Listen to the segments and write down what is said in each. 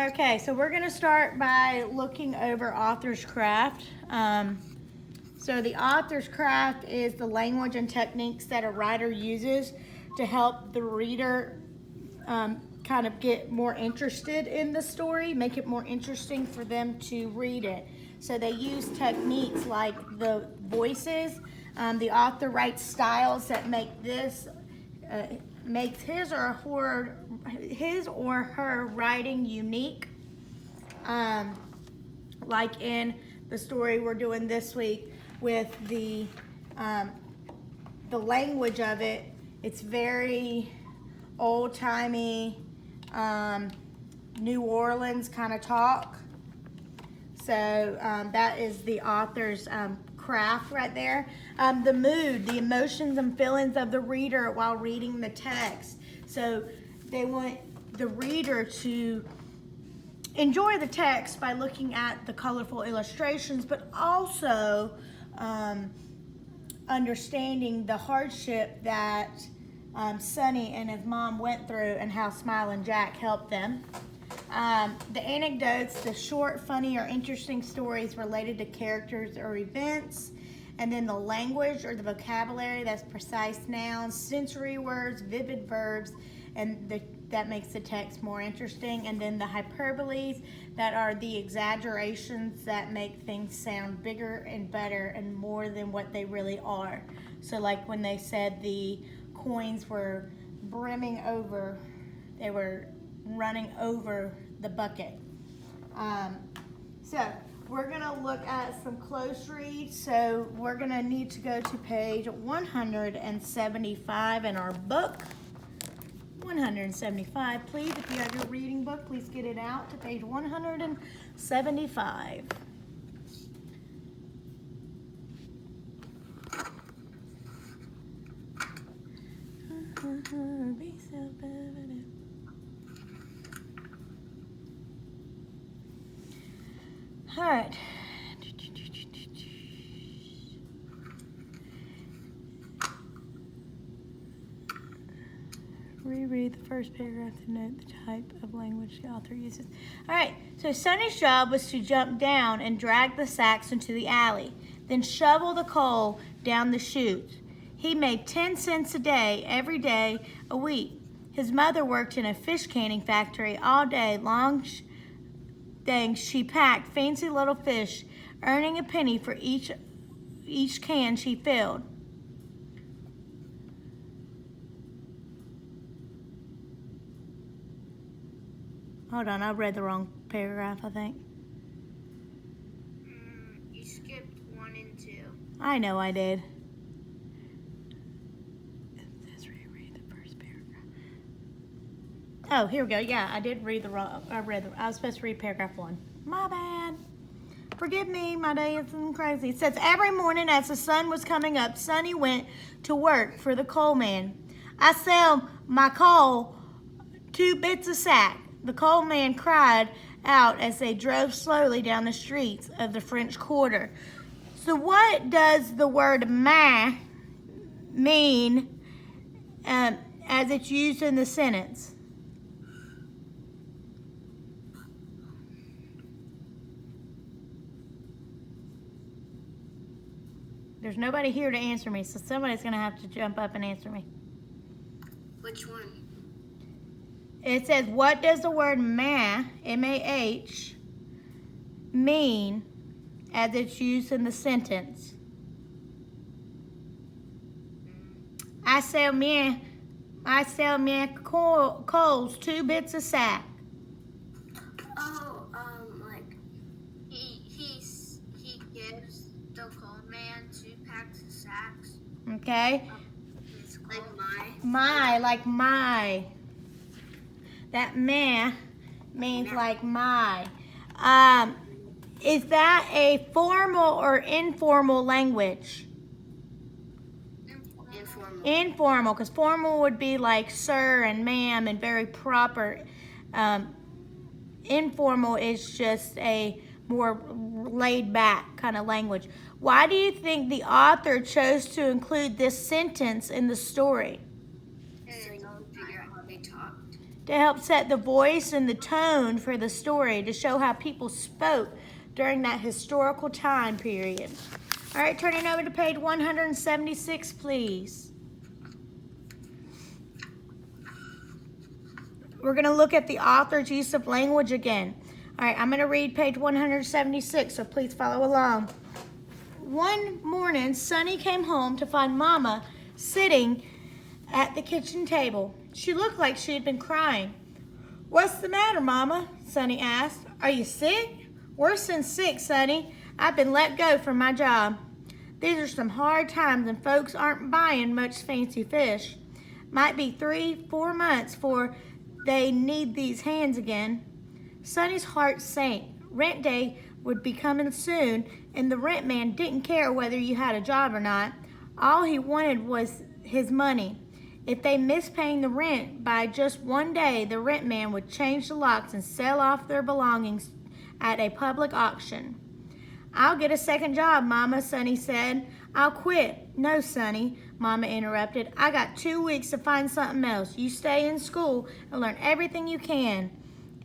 Okay, so we're going to start by looking over author's craft. So the author's craft is the language and techniques that a writer uses to help the reader kind of get more interested in the story, make it more interesting for them to read it. So they use techniques like the voices. The author writes styles that make this makes his or her writing unique. Like in the story we're doing this week with the language of it, it's very old-timey, New Orleans kind of talk. So that is the author's craft right there. The mood, the emotions and feelings of the reader while reading the text. So they want the reader to enjoy the text by looking at the colorful illustrations, but also understanding the hardship that Sonny and his mom went through and how Smiling Jack helped them. The anecdotes, the short, funny, or interesting stories related to characters or events. And then the language or the vocabulary, that's precise nouns, sensory words, vivid verbs, and that makes the text more interesting. And then the hyperboles, that are the exaggerations that make things sound bigger and better and more than what they really are. So like when they said the coins were brimming over, they were running over the bucket. So we're gonna look at some close reads. So we're gonna need to go to page 175 in our book. 175, please. If you have your reading book, please get it out to page 175. All right. Reread the first paragraph to note the type of language the author uses. All right, so Sonny's job was to jump down and drag the sacks into the alley, then shovel the coal down the chute. He made 10 cents a day, every day, a week. His mother worked in a fish canning factory all day long. She packed fancy little fish, earning a penny for each can she filled. Hold on, I read the wrong paragraph, I think. You skipped 1 and 2. I know I did. It says reread the first paragraph. Oh, here we go. Yeah, I did read the wrong. I was supposed to read paragraph 1. My bad. Forgive me, my day is crazy. It says, every morning as the sun was coming up, Sonny went to work for the coal man. I sell my coal 2 bits a sack. The coal man cried out as they drove slowly down the streets of the French Quarter. So what does the word "ma" mean as it's used in the sentence? There's nobody here to answer me, so somebody's going to have to jump up and answer me. Which one? It says, what does the word "ma," M-A-H, mean as it's used in the sentence? I sell me coals 2 bits a sack. Oh, like he gives the coal man 2 packs of sacks. Okay. Like my. That "meh" means like my. Is that a formal or informal language? Informal. Informal, because formal would be like sir and ma'am and very proper. Informal is just a more laid back kind of language. Why do you think the author chose to include this sentence in the story? So you can figure out how they talked. to help set the voice and the tone for the story to show how people spoke during that historical time period. All right, turning over to page 176, please. We're going to look at the author's use of language again. All right, I'm going to read page 176, so please follow along. One morning, Sunny came home to find Mama sitting at the kitchen table. She looked like she had been crying. "What's the matter, Mama?" Sunny asked. "Are you sick?" "Worse than sick, Sunny. I've been let go from my job. These are some hard times and folks aren't buying much fancy fish. Might be 3-4 months before they need these hands again." Sunny's heart sank. Rent day would be coming soon, and the rent man didn't care whether you had a job or not. All he wanted was his money. If they missed paying the rent by just one day, the rent man would change the locks and sell off their belongings at a public auction. "I'll get a second job, Mama," Sunny said. "I'll quit." "No, Sunny," Mama interrupted. "I got 2 weeks to find something else. You stay in school and learn everything you can.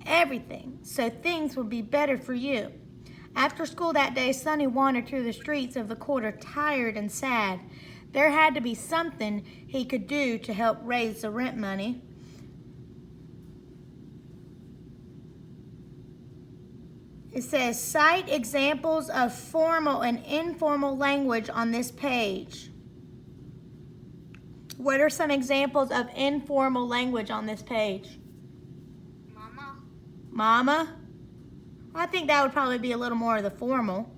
Everything. So things will be better for you." After school that day, Sunny wandered through the streets of the quarter tired and sad. There had to be something he could do to help raise the rent money. It says, cite examples of formal and informal language on this page. What are some examples of informal language on this page? Mama. Mama? I think that would probably be a little more of the formal,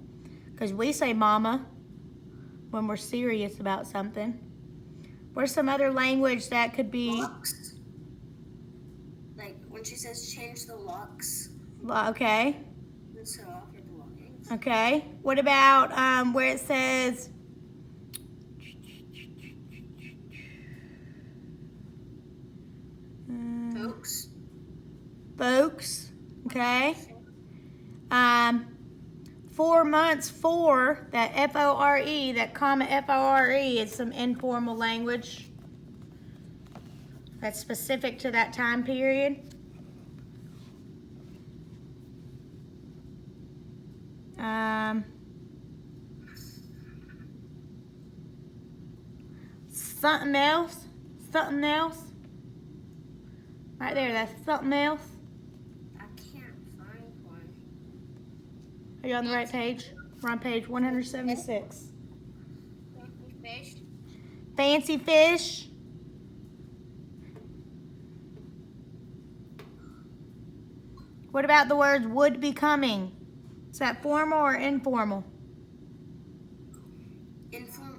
because we say mama when we're serious about something. What's some other language that could be? Locks. Like when she says change the locks. Okay. And sell off your belongings. Okay. What about where it says? Folks. Folks. Okay. 4 months, for that F-O-R-E, that comma F-O-R-E is some informal language that's specific to that time period. Something else, something else. Right there, that's something else. I can't find one. Are you on the right page? We're on page 176. Fish. Fancy fish. What about the words would be coming? Is that formal or informal?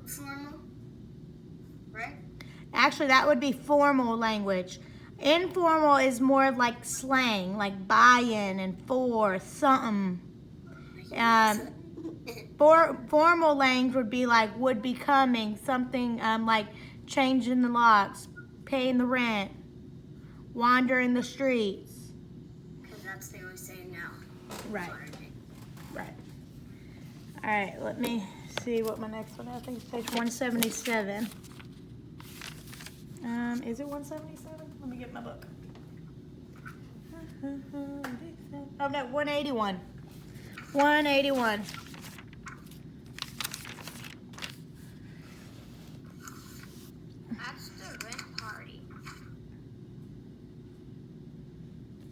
Formal. Right? Actually, that would be formal language. Informal is more of like slang, like buy-in and for, something. Formal language would be like would be coming, something like changing the locks, paying the rent, wandering the streets. Because that's they always say now. Right. Right. All right, let me see what my next one is. I think it's page 177. Is it 177? Let me get my book. Oh no, 181. 181. That's the rent party.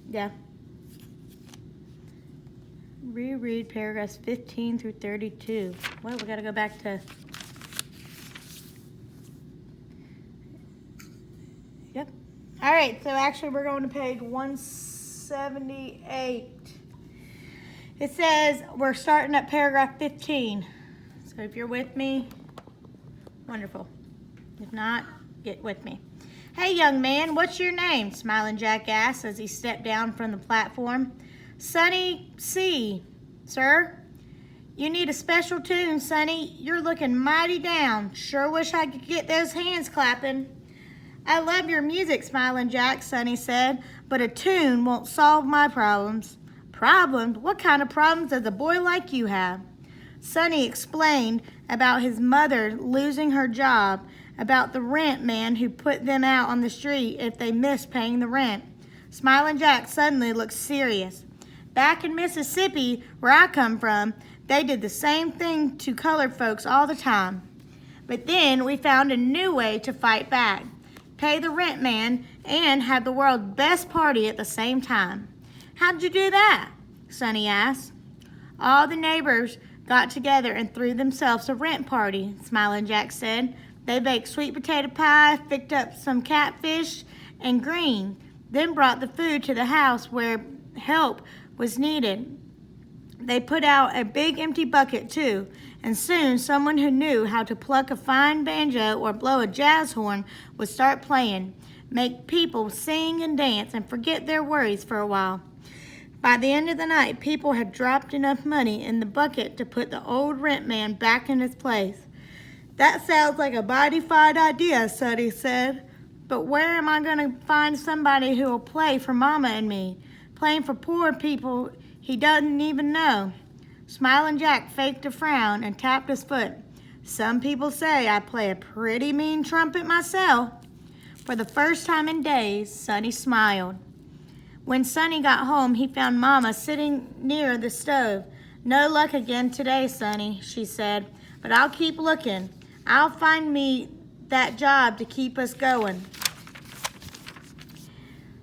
Yeah. Reread paragraphs 15 through 32. Well, we got to go back to. Yep. All right, so actually we're going to page 178. It says we're starting at paragraph 15. So if you're with me, wonderful. If not, get with me. "Hey, young man, what's your name?" Smiling Jack asked as he stepped down from the platform. "Sunny C, sir." "You need a special tune, Sunny. You're looking mighty down. Sure wish I could get those hands clapping." "I love your music, Smiling Jack," Sunny said, "but a tune won't solve my problems." "Problems? What kind of problems does a boy like you have?" Sunny explained about his mother losing her job, about the rent man who put them out on the street if they missed paying the rent. Smiling Jack suddenly looked serious. Back in Mississippi, where I come from, they did the same thing to colored folks all the time. But then we found a new way to fight back. Pay the rent man and have the world's best party at the same time. How'd you do that? Sonny asked. All the neighbors got together and threw themselves a rent party, Smiling Jack said. They baked sweet potato pie, picked up some catfish and green, then brought the food to the house where help was needed. They put out a big empty bucket too, and soon someone who knew how to pluck a fine banjo or blow a jazz horn would start playing, make people sing and dance and forget their worries for a while. By the end of the night, people had dropped enough money in the bucket to put the old rent man back in his place. That sounds like a mighty fine idea, Sonny said. But where am I going to find somebody who will play for Mama and me? Playing for poor people he doesn't even know. Smiling Jack faked a frown and tapped his foot. Some people say I play a pretty mean trumpet myself. For the first time in days, Sonny smiled. When Sonny got home, he found Mama sitting near the stove. No luck again today, Sonny, she said, but I'll keep looking. I'll find me that job to keep us going.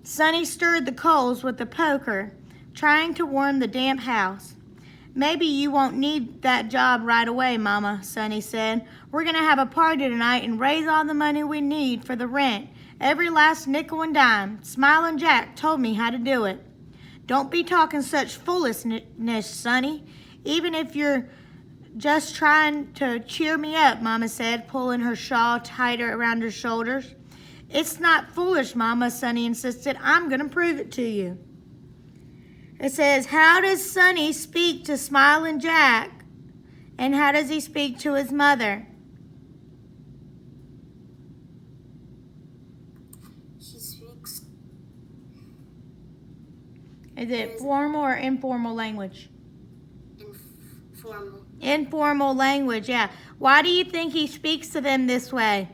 Sonny stirred the coals with the poker, trying to warm the damp house. Maybe you won't need that job right away, Mama, Sonny said. We're going to have a party tonight and raise all the money we need for the rent. Every last nickel and dime. Smiling Jack told me how to do it. Don't be talking such foolishness, Sonny. Even if you're just trying to cheer me up, Mama said, pulling her shawl tighter around her shoulders. It's not foolish, Mama, Sonny insisted. I'm going to prove it to you. It says, how does Sonny speak to Smiling Jack? And how does he speak to his mother? He speaks Is it formal or informal language? informal. Informal language, yeah. Why do you think he speaks to them this way?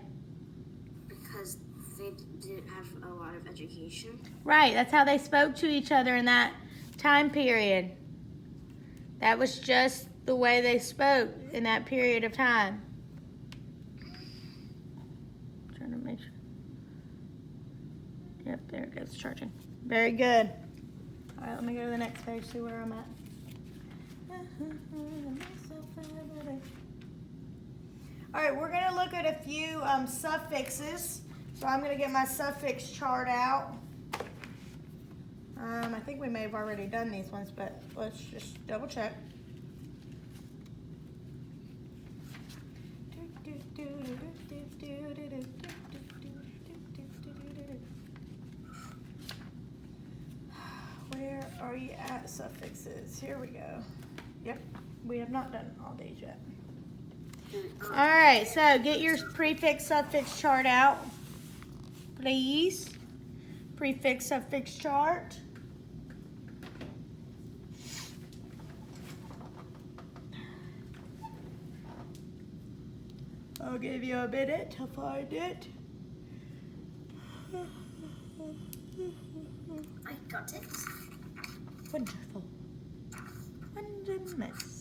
Because they didn't have a lot of education. Right, that's how they spoke to each other in that time period. That was just the way they spoke in that period of time. Trying to make sure. Yep, there it goes, charging. Very good. All right, let me go to the next page, see where I'm at. All right, we're going to look at a few suffixes. So I'm going to get my suffix chart out. I think we may have already done these ones, but let's just double check. Where are you at, suffixes? Here we go. Yep, we have not done all these yet. All right, so get your prefix suffix chart out, please. Prefix suffix chart. I'll give you a minute to find it. I got it. Wonderful. Wondermous.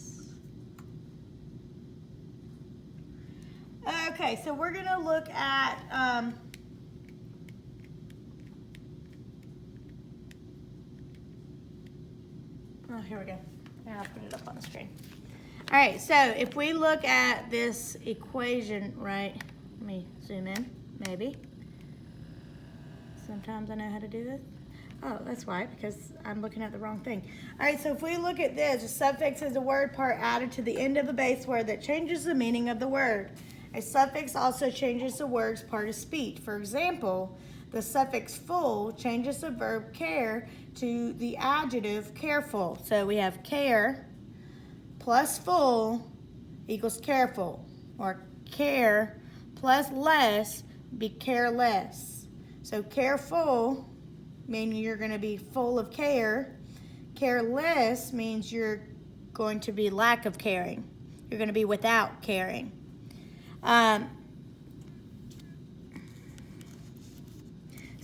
Okay, so we're going to look at oh, here we go. Now I'll put it up on the screen. All right, so if we look at this equation, right, let me zoom in, maybe. Sometimes I know how to do this. Oh, that's why, because I'm looking at the wrong thing. All right, so if we look at this, a suffix is a word part added to the end of a base word that changes the meaning of the word. A suffix also changes the word's part of speech. For example, the suffix full changes the verb care to the adjective careful. So we have care plus full equals careful, or care plus less be careless. So careful meaning you're going to be full of care. Careless means you're going to be lack of caring. You're going to be without caring.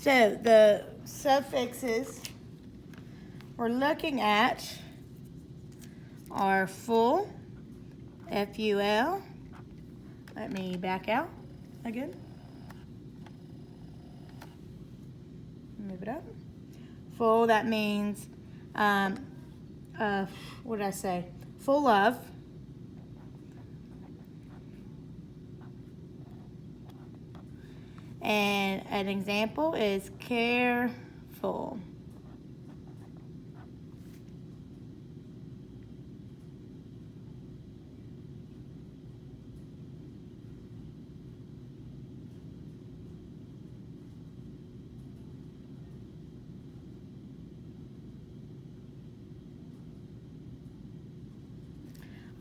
So the suffixes we're looking at are full, F-U-L. Let me back out again. Move it up. Full, that means, what did I say? Full of. And an example is careful.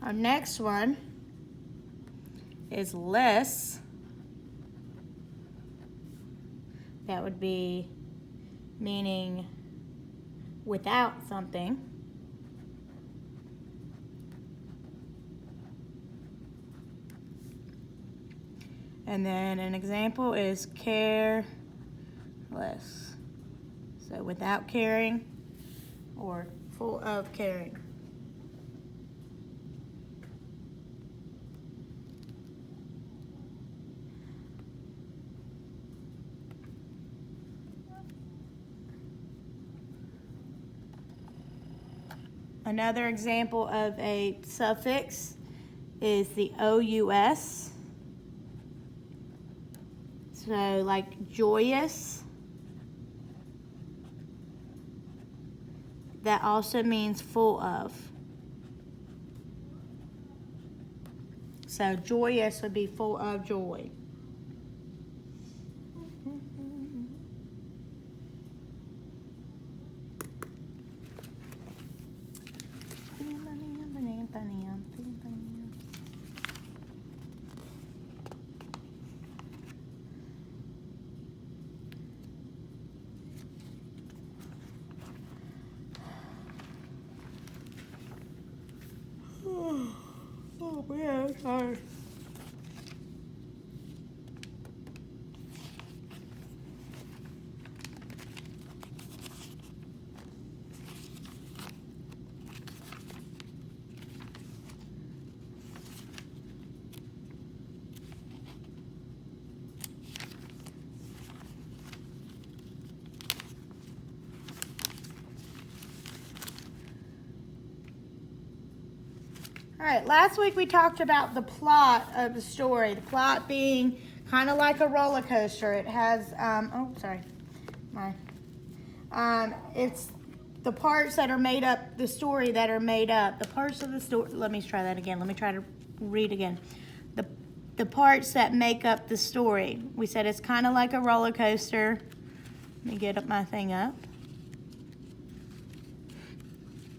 Our next one is less. That would be meaning without something. And then an example is careless. So without caring or full of caring. Another example of a suffix is the OUS. So like joyous. That also means full of. So joyous would be full of joy. Oh man, I'm tired. All right, last week we talked about the plot of the story. The plot being kind of like a roller coaster. It has, it's the parts that are made up, the story that are made up. The parts of the story, let me try that again. Let me try to read again. The parts that make up the story. We said it's kind of like a roller coaster. Let me get up my thing up.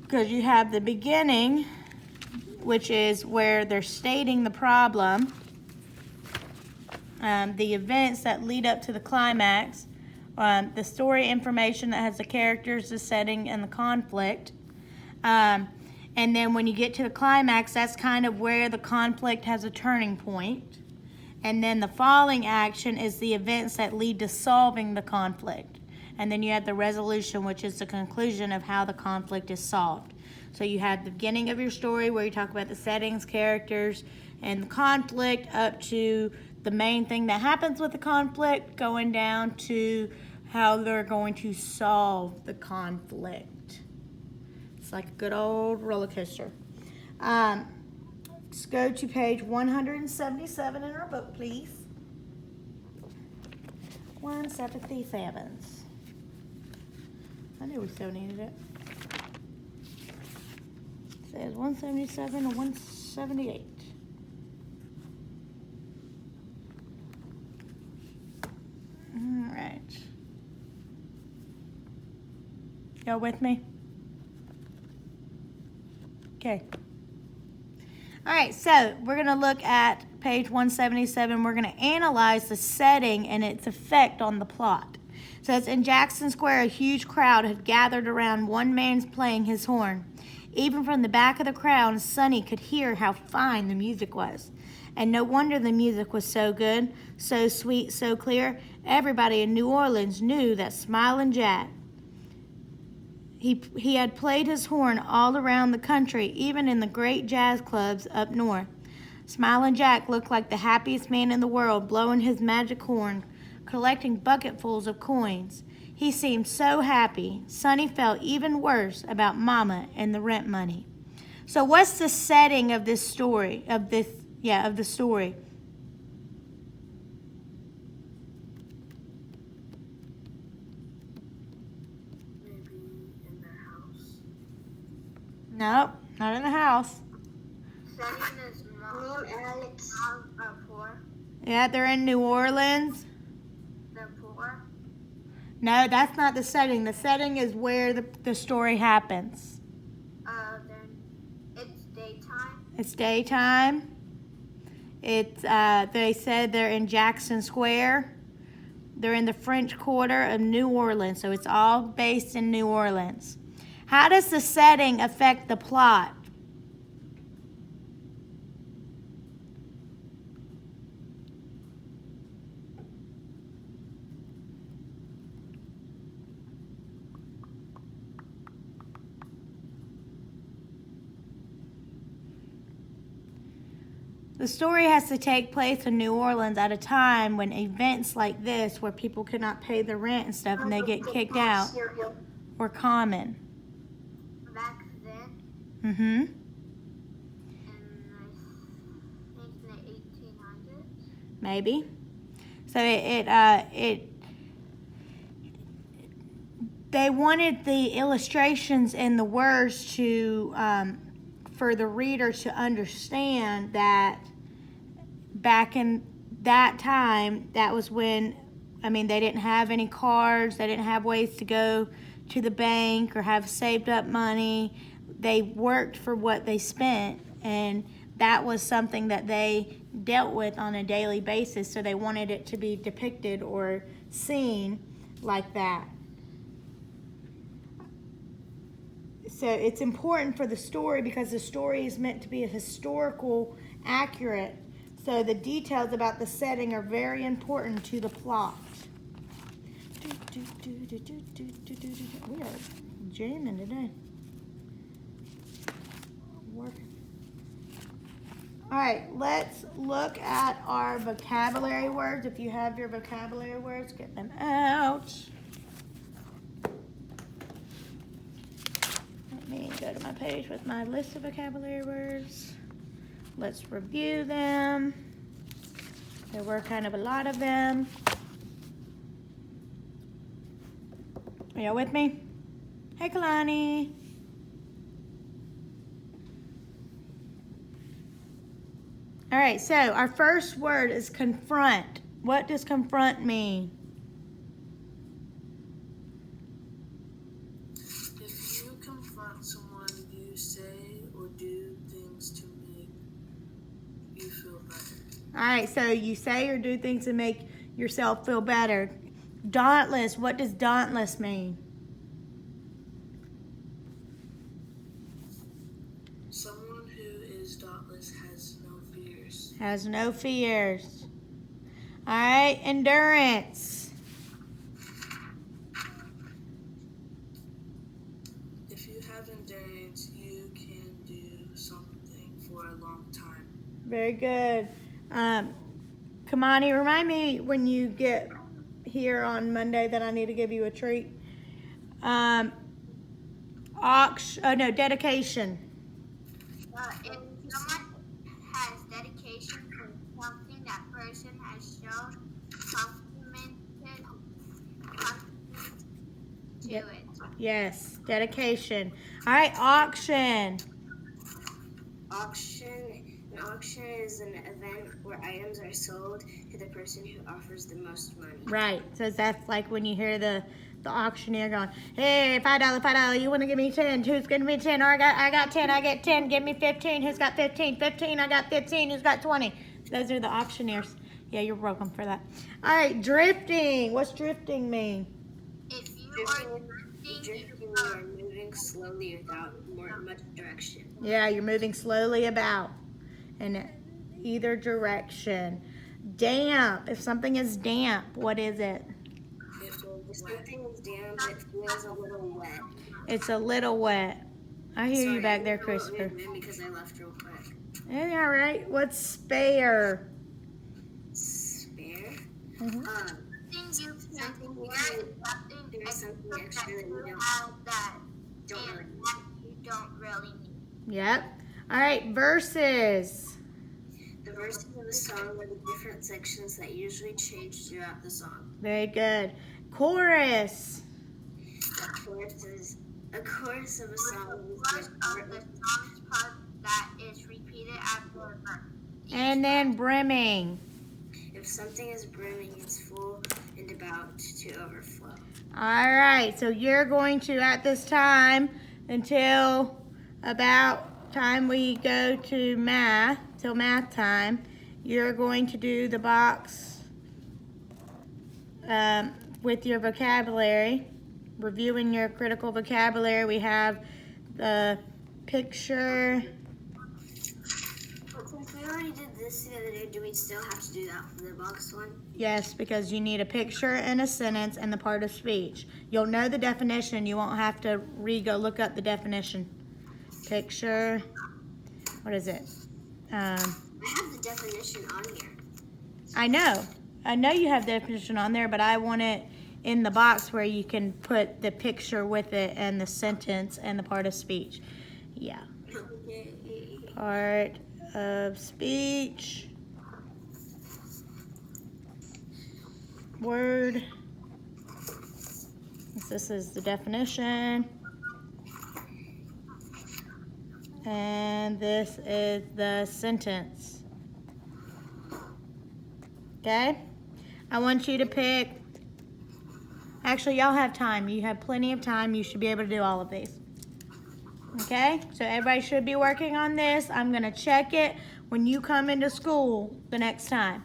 Because you have the beginning, which is where they're stating the problem, the events that lead up to the climax, the story information that has the characters, the setting, and the conflict. And then when you get to the climax, that's kind of where the conflict has a turning point. And then the falling action is the events that lead to solving the conflict. And then you have the resolution, which is the conclusion of how the conflict is solved. So you have the beginning of your story where you talk about the settings, characters, and the conflict up to the main thing that happens with the conflict, going down to how they're going to solve the conflict. It's like a good old roller coaster. Let's go to page 177 in our book, please. 177. I knew we still needed it. It says 177 and 178. All right. Y'all with me? Okay. All right, so we're going to look at page 177. We're going to analyze the setting and its effect on the plot. So it's in Jackson Square, a huge crowd had gathered around one man playing his horn. Even from the back of the crowd, Sonny could hear how fine the music was. And no wonder the music was so good, so sweet, so clear. Everybody in New Orleans knew that Smiling Jack. He had played his horn all around the country, even in the great jazz clubs up north. Smiling Jack looked like the happiest man in the world, blowing his magic horn, collecting bucketfuls of coins. He seemed so happy. Sonny felt even worse about Mama and the rent money. So what's the setting of this story, of the story? Maybe in their house. Nope, not in the house. Sonny and his mom and Alex are poor. Yeah, they're in New Orleans. They're poor. No, that's not the setting. The setting is where the story happens. Then it's daytime. It's daytime. It's they said they're in Jackson Square. They're in the French Quarter of New Orleans, so it's all based in New Orleans. How does the setting affect the plot? The story has to take place in New Orleans at a time when events like this, where people could not pay their rent and stuff and they get kicked out, were common. Back then, Mm-hmm. in I think the 1800s. Maybe. So they wanted the illustrations and the words to for the reader to understand that back in that time, that was when, they didn't have any cards, they didn't have ways to go to the bank or have saved up money. They worked for what they spent, and that was something that they dealt with on a daily basis, so they wanted it to be depicted or seen like that. So it's important for the story because the story is meant to be a historical accurate. So the details about the setting are very important to the plot. We are jamming today. Working. All right, let's look at our vocabulary words. If you have your vocabulary words, get them out. Let me go to my page with my list of vocabulary words. Let's review them. There were kind of a lot of them. Are y'all with me? Hey, Kalani. All right, so our first word is confront. What does confront mean? If you confront someone, you say or do things to make you feel better. All right, so you say or do things to make yourself feel better. Dauntless, what does dauntless mean? Someone who is dauntless has no fears. Has no fears. All right, endurance. If you have endurance, you can do something for a long time. Very good. Kamani, remind me when you get here on Monday that I need to give you a treat. Dedication. If someone has dedication to something, that person has shown commitment to Yep. it. Yes, dedication. All right, auction. An auction is an event where items are sold to the person who offers the most money. Right, so that's like when you hear the auctioneer going, hey, $5, you want to give me 10? Who's going to be 10? Or I got 10, I get 10, give me 15. Who's got 15? 15, I got 15. Who's got 20? Those are the auctioneers. Yeah, you're welcome for that. All right, drifting. What's drifting mean? If you are Drifting, you are moving moving slowly without much direction. Yeah, you're moving slowly about in either direction. Damp. If something is damp, what is it? If If wet. something is damp, it feels a little wet. It's a little wet. I hear you back there, I Christopher. wrote it in because I left real quick. Yeah, all right. What's spare? Spare. Mhm. Something you there's something extra that you don't really need. Yep. All right, verses. The verses of a song are the different sections that usually change throughout the song. Very good. Chorus. A chorus of a song is the part that is repeated after a verse. And then brimming. If something is brimming, it's full and about to overflow. All right, so you're going to, at this time, until about time we go to math, till math time, you're going to do the box with your vocabulary, reviewing your critical vocabulary. We have the picture. Since we already did this the other day, do we still have to do that for the box one? Yes, because you need a picture and a sentence and the part of speech. You'll know the definition. You won't have to go look up the definition. Picture. What is it? I have the definition on here. I know you have the definition on there, but I want it in the box where you can put the picture with it and the sentence and the part of speech. Yeah. Okay. Part of speech. Word. This is the definition. And this is the sentence. Okay? I want you to pick. Actually, y'all have time. You have plenty of time. You should be able to do all of these. Okay? So everybody should be working on this. I'm going to check it when you come into school the next time.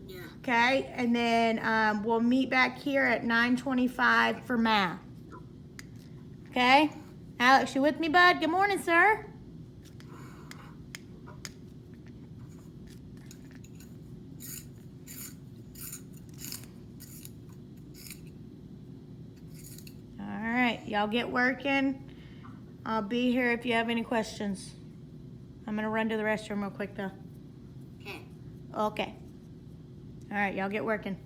Yeah. Okay? And then we'll meet back here at 9:25 for math. Okay? Alex, you with me, bud? Good morning, sir. All right, y'all get working. I'll be here if you have any questions. I'm gonna run to the restroom real quick though. Okay. Okay. All right, y'all get working.